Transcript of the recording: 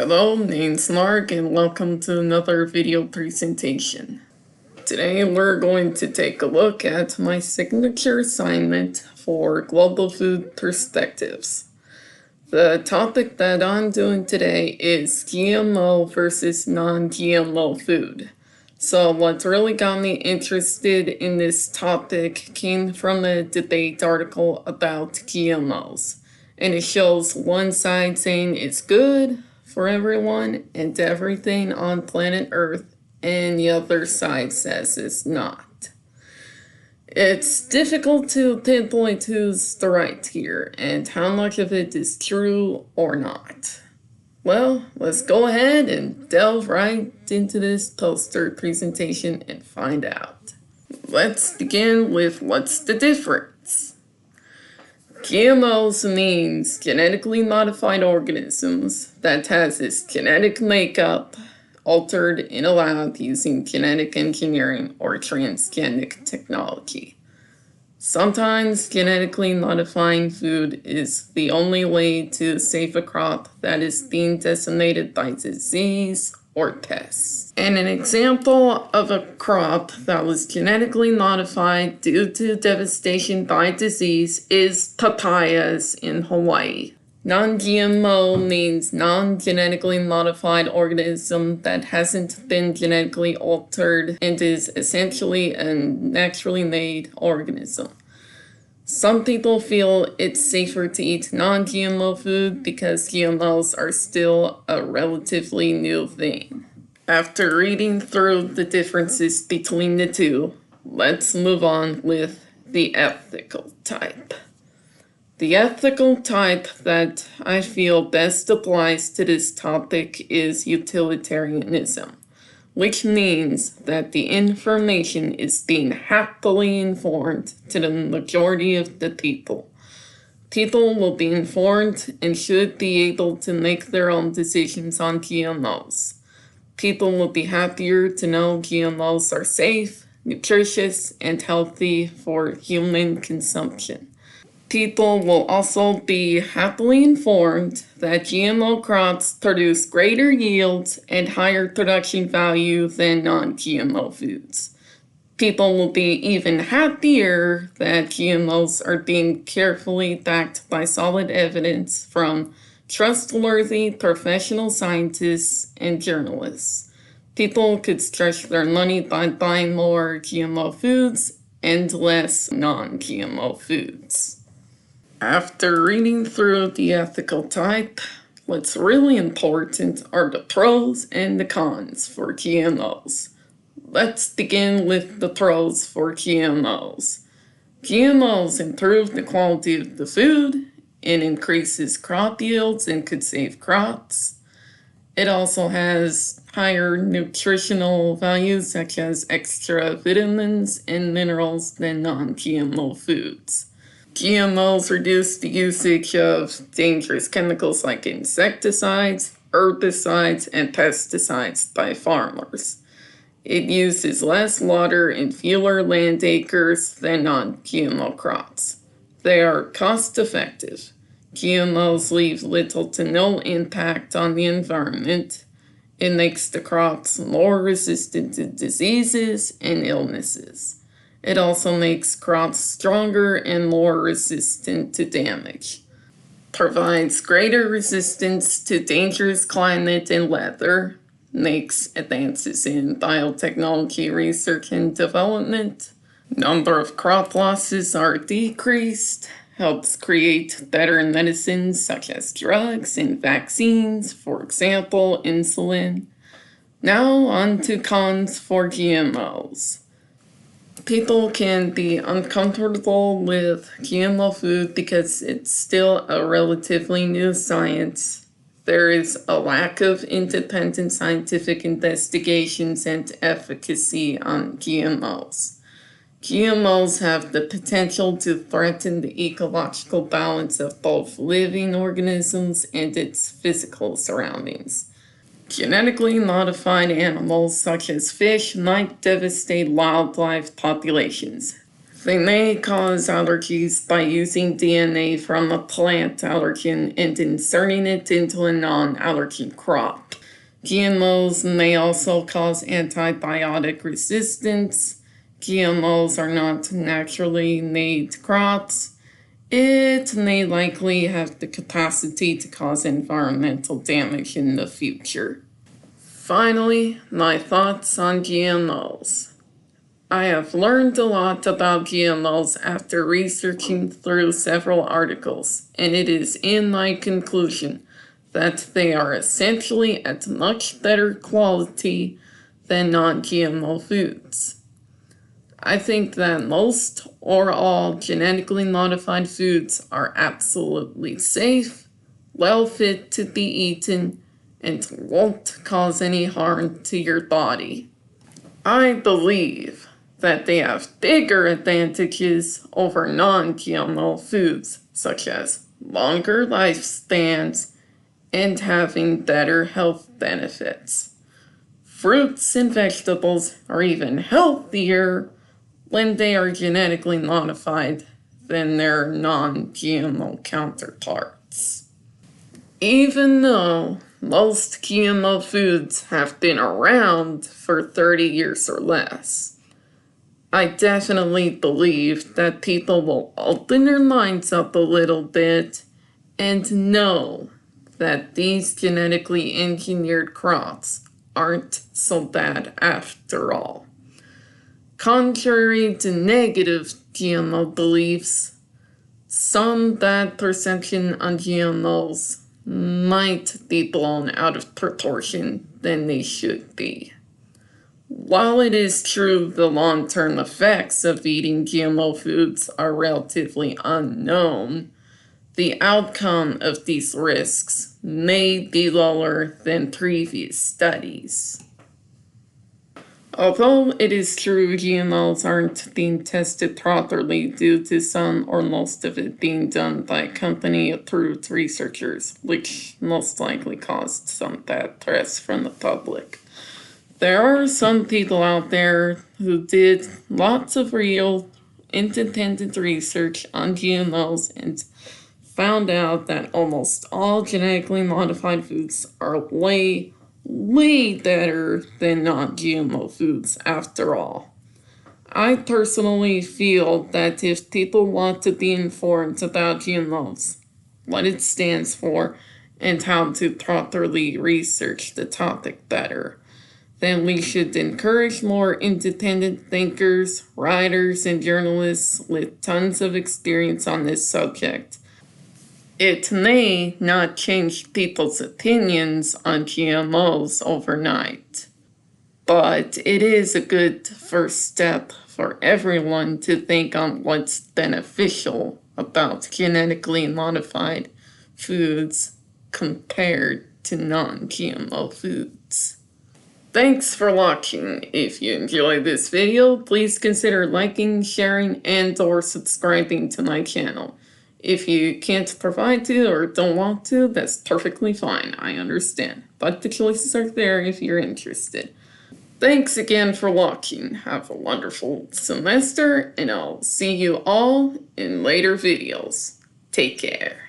Hello, name's Mark and welcome to another video presentation. Today we're going to take a look at my signature assignment for Global Food Perspectives. The topic that I'm doing today is GMO versus non-GMO food. So what really got me interested in this topic came from a debate article about GMOs. And it shows one side saying it's good for everyone and everything on planet Earth, and the other side says it's not. It's difficult to pinpoint who's the right here and how much of it is true or not. Well, let's go ahead and delve right into this poster presentation and find out. Let's begin with what's the difference. GMOs means genetically modified organisms that has its genetic makeup altered in a lab using genetic engineering or transgenic technology. Sometimes genetically modifying food is the only way to save a crop that is being decimated by disease or pests. And an example of a crop that was genetically modified due to devastation by disease is papayas in Hawaii. Non-GMO means non-genetically modified organism that hasn't been genetically altered and is essentially a naturally made organism. Some people feel it's safer to eat non-GMO food because GMOs are still a relatively new thing. After reading through the differences between the two, let's move on with the ethical type. The ethical type that I feel best applies to this topic is utilitarianism, which means that the information is being happily informed to the majority of the people. People will be informed and should be able to make their own decisions on GMOs. People will be happier to know GMOs are safe, nutritious, and healthy for human consumption. People will also be happily informed that GMO crops produce greater yields and higher production value than non-GMO foods. People will be even happier that GMOs are being carefully backed by solid evidence from trustworthy professional scientists and journalists. People could stretch their money by buying more GMO foods and less non-GMO foods. After reading through the ethical type, what's really important are the pros and the cons for GMOs. Let's begin with the pros for GMOs. GMOs improve the quality of the food, it increases crop yields and could save crops. It also has higher nutritional values such as extra vitamins and minerals than non-GMO foods. GMOs reduce the usage of dangerous chemicals like insecticides, herbicides, and pesticides by farmers. It uses less water and fewer land acres than non-GMO crops. They are cost-effective. GMOs leave little to no impact on the environment. It makes the crops more resistant to diseases and illnesses. It also makes crops stronger and more resistant to damage. Provides greater resistance to dangerous climate and weather. Makes advances in biotechnology research and development. Number of crop losses are decreased. Helps create better medicines such as drugs and vaccines, for example, insulin. Now on to cons for GMOs. People can be uncomfortable with GMO food because it's still a relatively new science. There is a lack of independent scientific investigations and efficacy on GMOs. GMOs have the potential to threaten the ecological balance of both living organisms and its physical surroundings. Genetically modified animals such as fish might devastate wildlife populations. They may cause allergies by using DNA from a plant allergen and inserting it into a non-allergy crop. GMOs may also cause antibiotic resistance. GMOs are not naturally made crops. It may likely have the capacity to cause environmental damage in the future. Finally, my thoughts on GMOs. I have learned a lot about GMOs after researching through several articles, and it is in my conclusion that they are essentially at much better quality than non-GMO foods. I think that most or all genetically modified foods are absolutely safe, well fit to be eaten, and won't cause any harm to your body. I believe that they have bigger advantages over non-GMO foods, such as longer lifespans and having better health benefits. Fruits and vegetables are even healthier when they are genetically modified than their non-GMO counterparts. Even though most GMO foods have been around for 30 years or less, I definitely believe that people will open their minds up a little bit and know that these genetically engineered crops aren't so bad after all. Contrary to negative GMO beliefs, some bad perception on GMOs might be blown out of proportion than they should be. While it is true the long-term effects of eating GMO foods are relatively unknown, the outcome of these risks may be lower than previous studies. Although it is true GMOs aren't being tested properly due to some or most of it being done by company-approved researchers, which most likely caused some bad press from the public, there are some people out there who did lots of real, independent research on GMOs and found out that almost all genetically modified foods are way better than non-GMO foods after all. I personally feel that if people want to be informed about GMOs, what it stands for, and how to properly research the topic better, then we should encourage more independent thinkers, writers, and journalists with tons of experience on this subject. It may not change people's opinions on GMOs overnight, but it is a good first step for everyone to think on what's beneficial about genetically modified foods compared to non-GMO foods. Thanks for watching. If you enjoyed this video, please consider liking, sharing, and/or subscribing to my channel. If you can't provide to or don't want to, that's perfectly fine. I understand. But the choices are there if you're interested. Thanks again for watching. Have a wonderful semester, and I'll see you all in later videos. Take care.